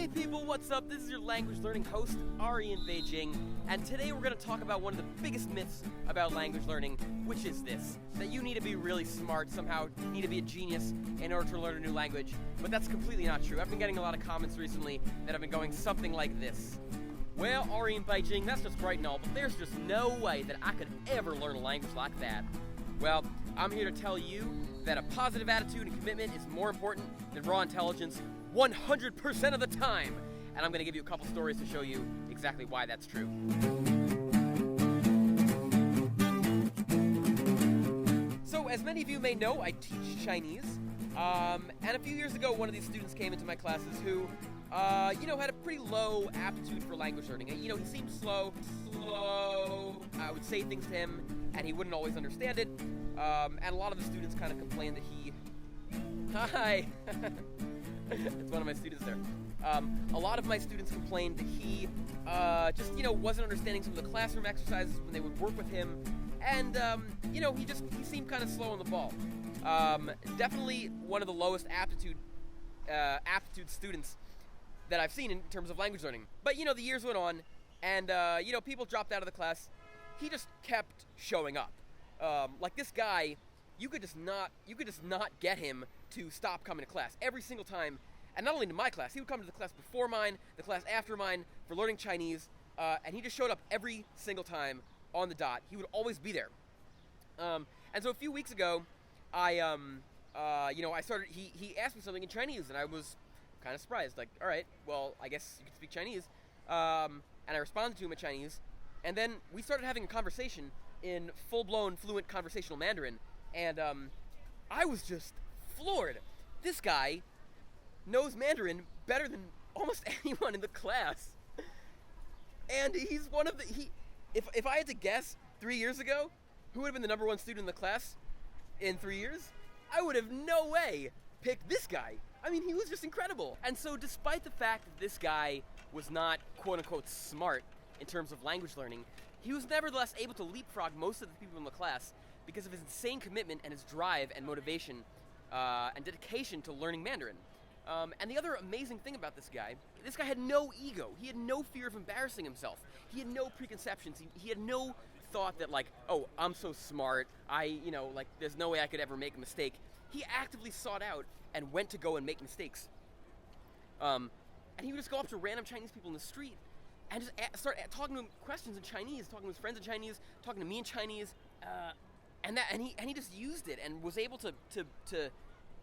Hey people, what's up? This is your language learning host, Ari in Beijing, and today we're going to talk about one of the biggest myths about language learning, which is this, that you need to be really smart, somehow need to be a genius in order to learn a new language. But that's completely not true. I've been getting a lot of comments recently that have been going something like this. Well, Ari in Beijing, that's just right and all, but there's just no way that I could ever learn a language like that. Well, I'm here to tell you that a positive attitude and commitment is more important than raw intelligence 100% of the time. And I'm going to give you a couple stories to show you exactly why that's true. So, as many of you may know, I teach Chinese. And a few years ago, one of these students came into my classes who, had a pretty low aptitude for language learning. He seemed slow. I would say things to him, and he wouldn't always understand it. And a lot of the students kind of complained that he... Hi! It's one of my students there. A lot of my students complained that he wasn't understanding some of the classroom exercises when they would work with him. And, he seemed kind of slow on the ball. Definitely one of the lowest aptitude students that I've seen in terms of language learning. But, the years went on, and, people dropped out of the class. He just kept showing up. Like this guy, you could just not get him to stop coming to class every single time. And not only to my class, he would come to the class before mine, the class after mine for learning Chinese, and he just showed up every single time on the dot. He would always be there. And so a few weeks ago, I started, he asked me something in Chinese, and I was kind of surprised. Like, all right, well, I guess you can speak Chinese. And I responded to him in Chinese, and then we started having a conversation in full-blown fluent conversational Mandarin, and I was just floored. This guy knows Mandarin better than almost anyone in the class. And he's one of the... If I had to guess 3 years ago who would have been the number one student in the class in 3 years, I would have no way picked this guy. I mean, he was just incredible. And so despite the fact that this guy was not quote-unquote smart in terms of language learning, he was nevertheless able to leapfrog most of the people in the class because of his insane commitment and his drive and motivation and dedication to learning Mandarin. And the other amazing thing about this guy had no ego. He had no fear of embarrassing himself. He had no preconceptions. He had no thought that, like, oh, I'm so smart. There's no way I could ever make a mistake. He actively sought out and went to go and make mistakes. And he would just go up to random Chinese people in the street and just start talking to him questions in Chinese, talking to his friends in Chinese, talking to me in Chinese, and he just used it and was able to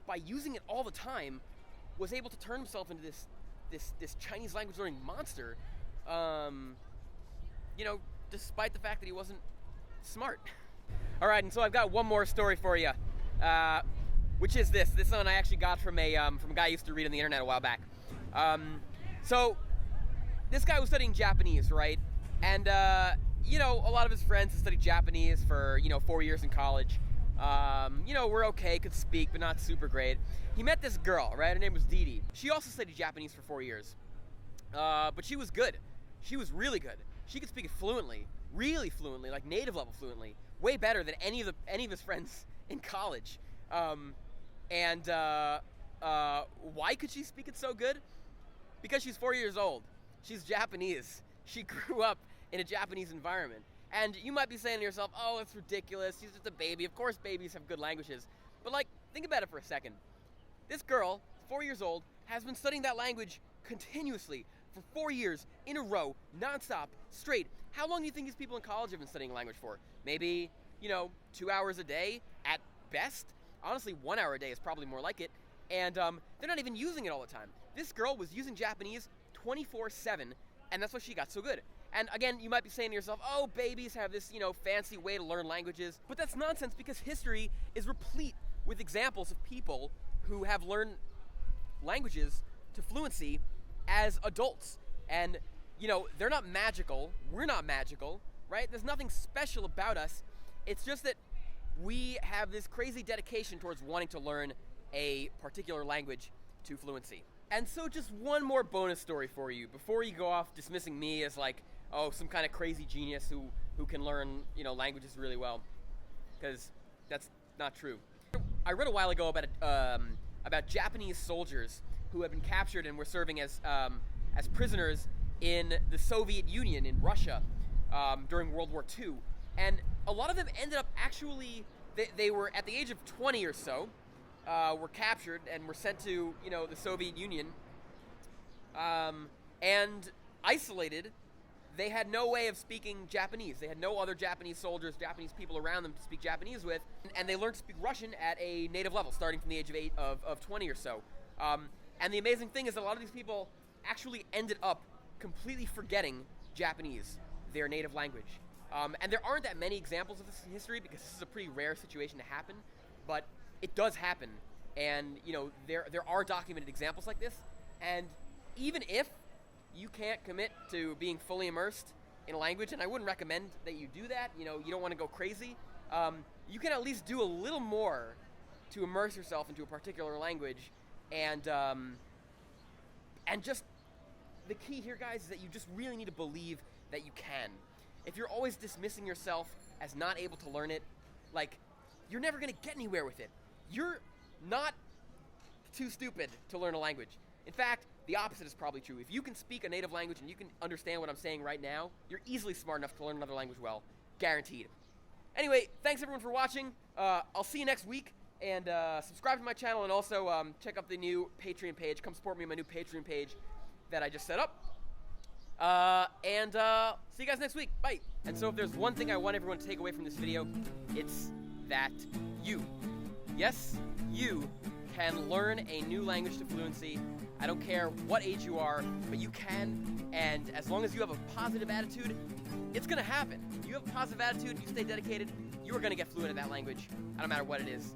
by using it all the time, was able to turn himself into this Chinese language learning monster, despite the fact that he wasn't smart. All right, and so I've got one more story for you, which is this. This one I actually got from a guy I used to read on the internet a while back. So this guy was studying Japanese, right? And a lot of his friends had studied Japanese for 4 years in college. We're okay, could speak, but not super great. He met this girl, right? Her name was Dee Dee. She also studied Japanese for 4 years. But she was good. She was really good. She could speak it fluently, really fluently, like native level fluently, way better than any of his friends in college. Why could she speak it so good? Because she's 4 years old. She's Japanese. She grew up in a Japanese environment. And you might be saying to yourself, oh, it's ridiculous. She's just a baby. Of course babies have good languages. But, think about it for a second. This girl, 4 years old, has been studying that language continuously for 4 years in a row, nonstop, straight. How long do you think these people in college have been studying language for? Maybe, 2 hours a day at best? Honestly, 1 hour a day is probably more like it. And they're not even using it all the time. This girl was using Japanese 24/7, and that's why she got so good. And again, you might be saying to yourself, oh, babies have this, fancy way to learn languages. But that's nonsense, because history is replete with examples of people who have learned languages to fluency as adults. And, they're not magical. We're not magical, right? There's nothing special about us. It's just that we have this crazy dedication towards wanting to learn a particular language to fluency. And so just one more bonus story for you before you go off dismissing me as some kind of crazy genius who can learn, languages really well, because that's not true. I read a while ago about Japanese soldiers who had been captured and were serving as as prisoners in the Soviet Union, in Russia, during World War II. And a lot of them ended up actually, they were at the age of 20 or so, were captured and were sent to, the Soviet Union, and isolated. They had no way of speaking Japanese. They had no other Japanese soldiers, Japanese people around them to speak Japanese with, and they learned to speak Russian at a native level, starting from the age of 20 or so. And the amazing thing is that a lot of these people actually ended up completely forgetting Japanese, their native language. And there aren't that many examples of this in history because this is a pretty rare situation to happen, but it does happen. And, there are documented examples like this, and even if you can't commit to being fully immersed in a language, and I wouldn't recommend that you do that. You don't want to go crazy. You can at least do a little more to immerse yourself into a particular language, and just the key here, guys, is that you just really need to believe that you can. If you're always dismissing yourself as not able to learn it, you're never going to get anywhere with it. You're not too stupid to learn a language. In fact, the opposite is probably true. If you can speak a native language and you can understand what I'm saying right now, you're easily smart enough to learn another language well. Guaranteed. Anyway, thanks everyone for watching. I'll see you next week. And subscribe to my channel, and also check out the new Patreon page. Come support me on my new Patreon page that I just set up. See you guys next week. Bye. And so if there's one thing I want everyone to take away from this video, it's that yes, you can learn a new language to fluency. I don't care what age you are, but you can, and as long as you have a positive attitude, it's gonna happen. You have a positive attitude, you stay dedicated, you are gonna get fluent in that language, no matter what it is.